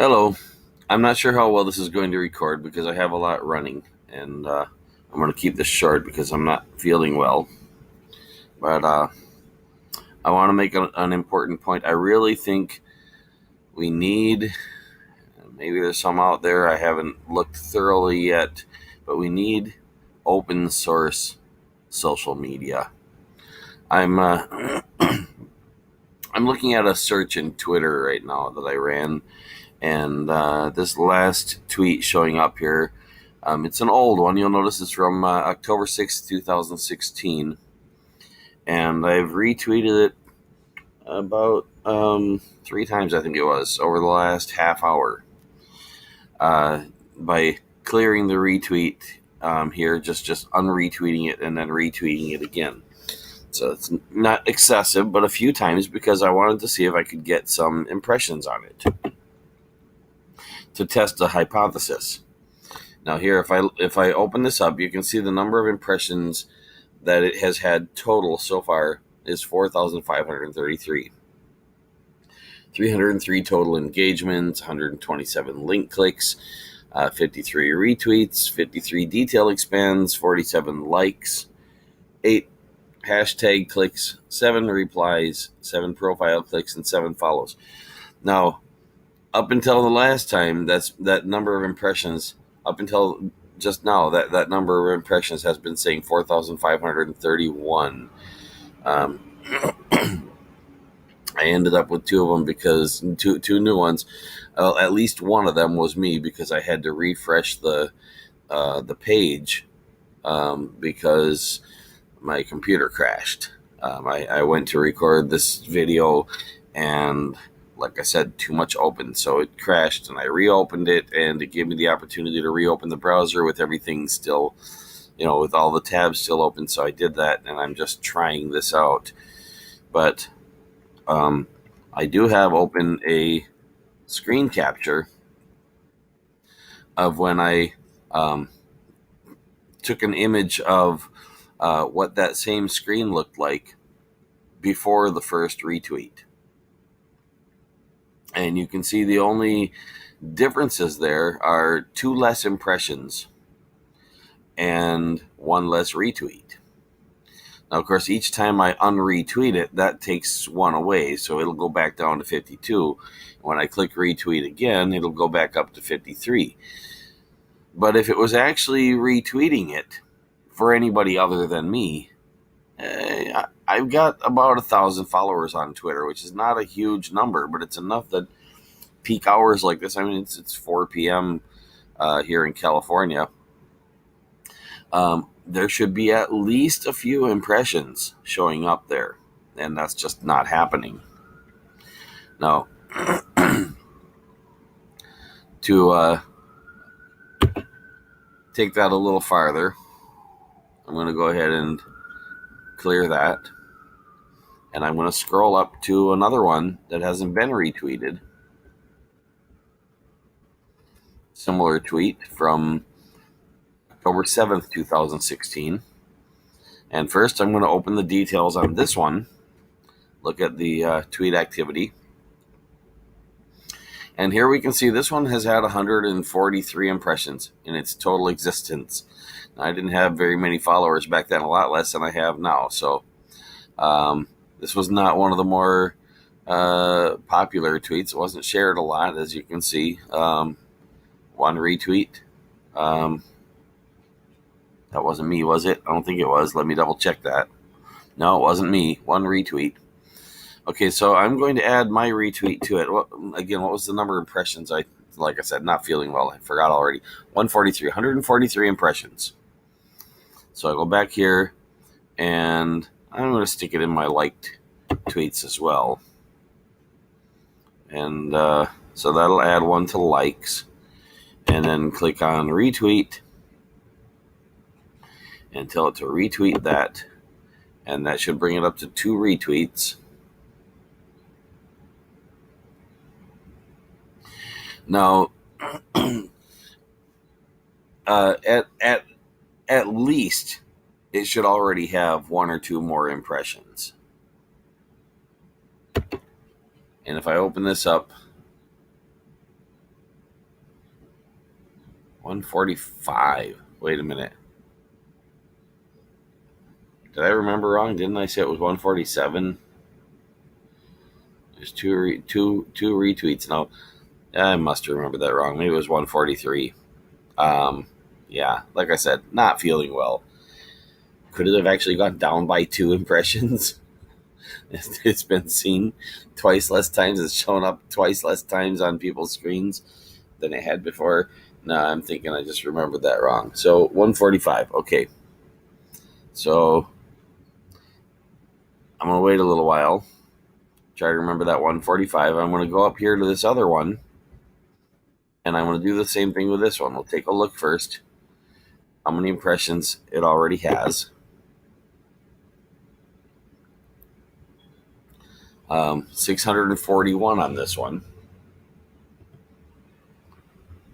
Hello. I'm not sure how well this is going to record because I have a lot running, and I'm going to keep this short because I'm not feeling well. But I want to make an important point. I really think we need, maybe there's some out there I haven't looked thoroughly yet, but we need open source social media. I'm I'm looking at a search in Twitter right now that I ran, and this last tweet showing up here, it's an old one. You'll notice it's from October 6th, 2016. And I've retweeted it about three times, I think it was, over the last half hour. By clearing the retweet here, just unretweeting it and then retweeting it again. So it's not excessive, but a few times because I wanted to see if I could get some impressions on it to test a hypothesis. Now here, if I open this up, you can see the number of impressions that it has had total so far is 4,533. 303 total engagements, 127 link clicks, 53 retweets, 53 detail expands, 47 likes, 8 hashtag clicks, 7 replies, 7 profile clicks, and 7 follows. Now, up until the last time, that number of impressions, up until just now, that number of impressions has been saying 4,531. I ended up with two of them because two new ones. At least one of them was me because I had to refresh the page because my computer crashed. I went to record this video, and like I said, too much open, so it crashed, and I reopened it, and it gave me the opportunity to reopen the browser with everything still, with all the tabs still open. So I did that, and I'm just trying this out. But I do have open a screen capture of when I took an image of what that same screen looked like before the first retweet. And you can see the only differences there are 2 less impressions and 1 less retweet. Now, of course, each time I unretweet it, that takes 1 away, so it'll go back down to 52. When I click retweet again, it'll go back up to 53. But if it was actually retweeting it for anybody other than me, I've got about 1,000 followers on Twitter, which is not a huge number, but it's enough that peak hours like this, I mean, it's 4 p.m. Here in California, there should be at least a few impressions showing up there, and that's just not happening. Now, to take that a little farther, I'm going to go ahead and clear that, and I'm going to scroll up to another one that hasn't been retweeted. Similar tweet from October 7th, 2016. And first, I'm going to open the details on this one, look at the tweet activity. And here we can see this one has had 143 impressions in its total existence. Now, I didn't have very many followers back then, a lot less than I have now. So this was not one of the more popular tweets. It wasn't shared a lot, as you can see. 1 retweet. That wasn't me, was it? I don't think it was. Let me double check that. No, it wasn't me. 1 retweet. Okay, so I'm going to add my retweet to it. Again, what was the number of impressions? Like I said, not feeling well. I forgot already. 143 impressions. So I go back here, and I'm going to stick it in my liked tweets as well. And so that'll add 1 to likes. And then click on retweet and tell it to retweet that. And that should bring it up to 2 retweets. Now, at least it should already have 1 or 2 more impressions. And if I open this up, 145. Wait a minute. Did I remember wrong? Didn't I say it was 147? There's two retweets now. I must remember that wrong. Maybe it was 143. Yeah, like I said, not feeling well. Could it have actually gone down by 2 impressions? It's been seen twice less times. It's shown up twice less times on people's screens than it had before. No, I'm thinking I just remembered that wrong. So 145. Okay. So I'm going to wait a little while. Try to remember that 145. I'm going to go up here to this other one. And I'm going to do the same thing with this one. We'll take a look first. How many impressions it already has. 641 on this one.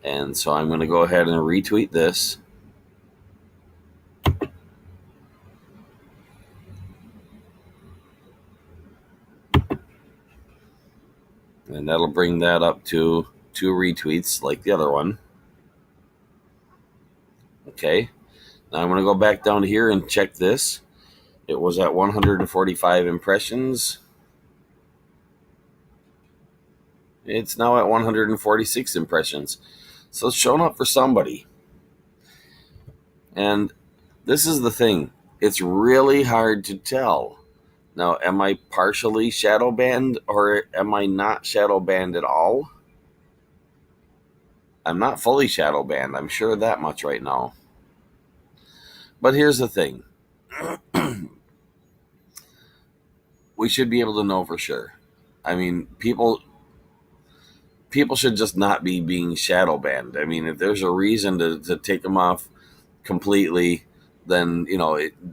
And so I'm going to go ahead and retweet this. And that'll bring that up to 2 retweets like the other one. Okay. Now I'm going to go back down here and check this. It was at 145 impressions. It's now at 146 impressions. So it's shown up for somebody. And this is the thing. It's really hard to tell. Now, am I partially shadow banned or am I not shadow banned at all? I'm not fully shadow banned. I'm sure of that much right now. But here's the thing. We should be able to know for sure. I mean, people should just not be being shadow banned. I mean, if there's a reason to take them off completely, then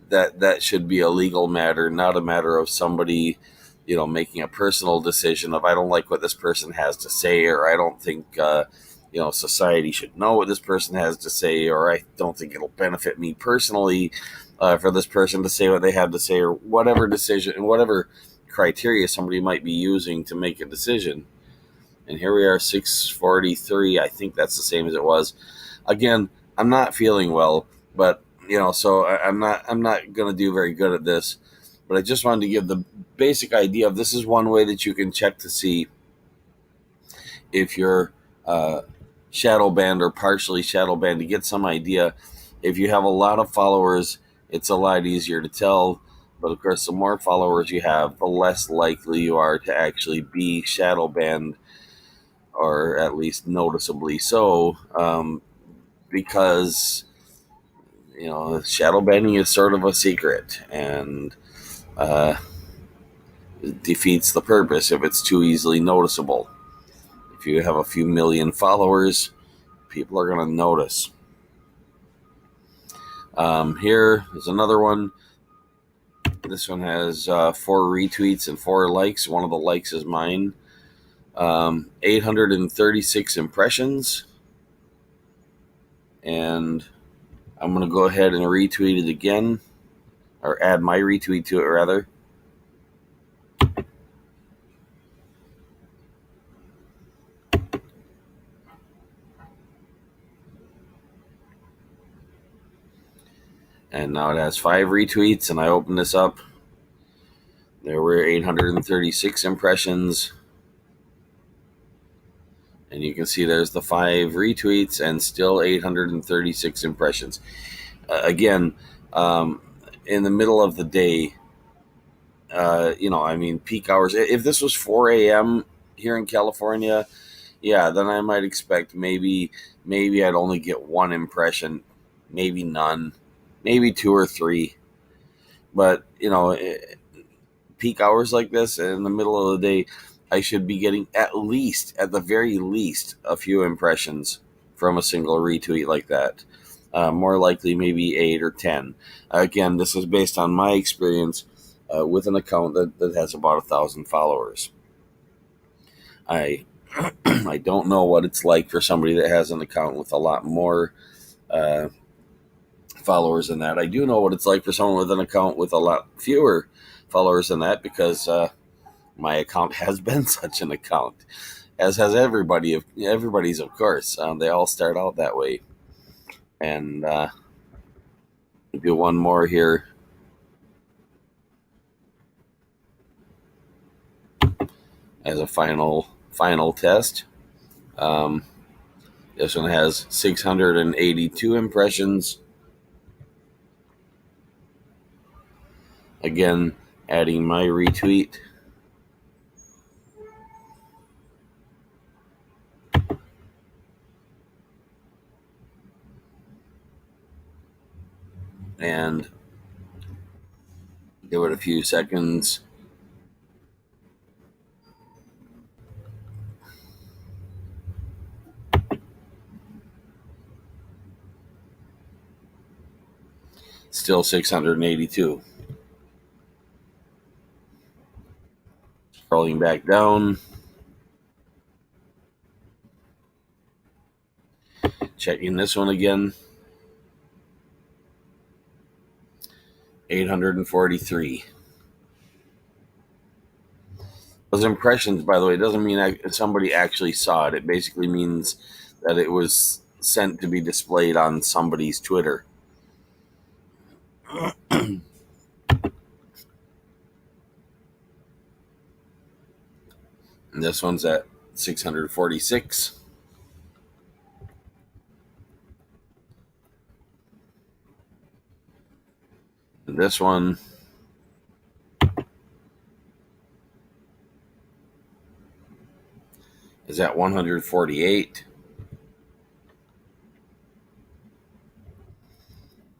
that should be a legal matter, not a matter of somebody making a personal decision of I don't like what this person has to say, or I don't think society should know what this person has to say, or I don't think it'll benefit me personally for this person to say what they have to say, or whatever decision and whatever criteria somebody might be using to make a decision. And here we are, 643. I think that's the same as it was. Again, I'm not feeling well, but so I'm not going to do very good at this. But I just wanted to give the basic idea of this is one way that you can check to see if you're shadow banned or partially shadow banned, to get some idea. If you have a lot of followers, it's a lot easier to tell. But of course, the more followers you have, the less likely you are to actually be shadow banned, or at least noticeably so, because shadow banning is sort of a secret, and it defeats the purpose if it's too easily noticeable. If you have a few million followers, people are going to notice. Here is another one. This one has 4 retweets and 4 likes. One of the likes is mine. 836 impressions. And I'm going to go ahead and retweet it again, or add my retweet to it, rather. And now it has 5 retweets, and I open this up. There were 836 impressions. And you can see there's the 5 retweets and still 836 impressions. Again, in the middle of the day, peak hours. If this was 4 a.m. here in California, yeah, then I might expect maybe I'd only get 1 impression, maybe none, maybe 2 or 3. But, peak hours like this in the middle of the day, I should be getting at the very least, a few impressions from a single retweet like that. More likely, maybe 8 or 10. Again, this is based on my experience with an account that has about 1,000 followers. I I don't know what it's like for somebody that has an account with a lot more followers than that. I do know what it's like for someone with an account with a lot fewer followers than that, because my account has been such an account, as has everybody's, of course. They all start out that way. And do one more here as a final test. Um, this one has 682 impressions. Again, adding my retweet. And give it a few seconds. Still 682. Scrolling back down. Checking this one again. 843. Those impressions, by the way, doesn't mean somebody actually saw it. It basically means that it was sent to be displayed on somebody's Twitter. And this one's at 646. And this one is at 148.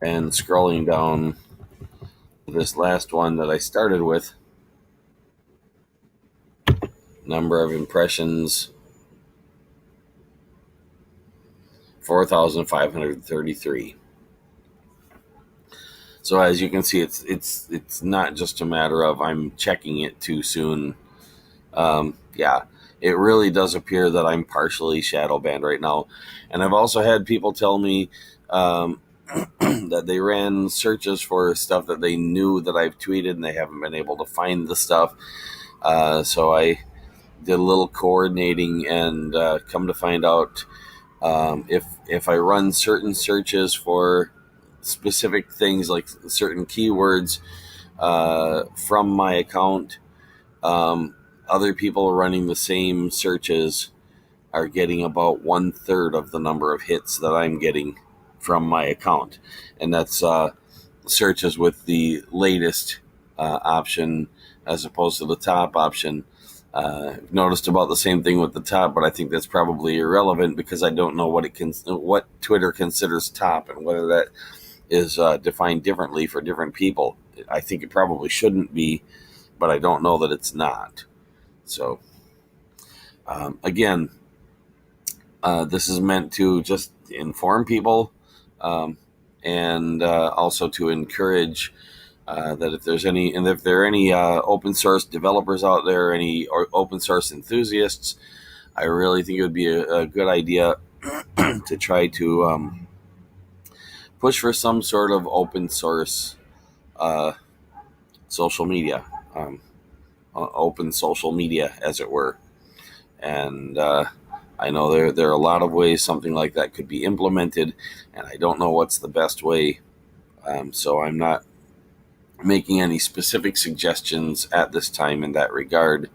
And scrolling down this last one that I started with, number of impressions, 4,533. So as you can see, it's not just a matter of I'm checking it too soon. Yeah, it really does appear that I'm partially shadow banned right now. And I've also had people tell me that they ran searches for stuff that they knew that I've tweeted and they haven't been able to find the stuff. So I did a little coordinating and come to find out if I run certain searches for specific things like certain keywords from my account, other people running the same searches are getting about 1/3 of the number of hits that I'm getting from my account. And that's searches with the latest option as opposed to the top option. I've noticed about the same thing with the top, but I think that's probably irrelevant because I don't know what Twitter considers top and whether that is defined differently for different people. I think it probably shouldn't be, but I don't know that it's not. So, again, this is meant to just inform people and also to encourage that if there are any open source developers out there, any open source enthusiasts, I really think it would be a good idea to try to push for some sort of open source social media, open social media, as it were. And I know there are a lot of ways something like that could be implemented, and I don't know what's the best way. So I'm not making any specific suggestions at this time in that regard.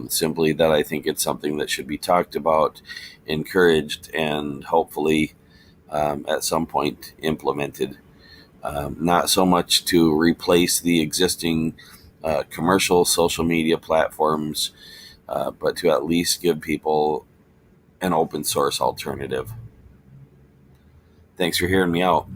Simply that I think it's something that should be talked about, encouraged, and hopefully at some point implemented. Not so much to replace the existing commercial social media platforms, but to at least give people an open source alternative. Thanks for hearing me out.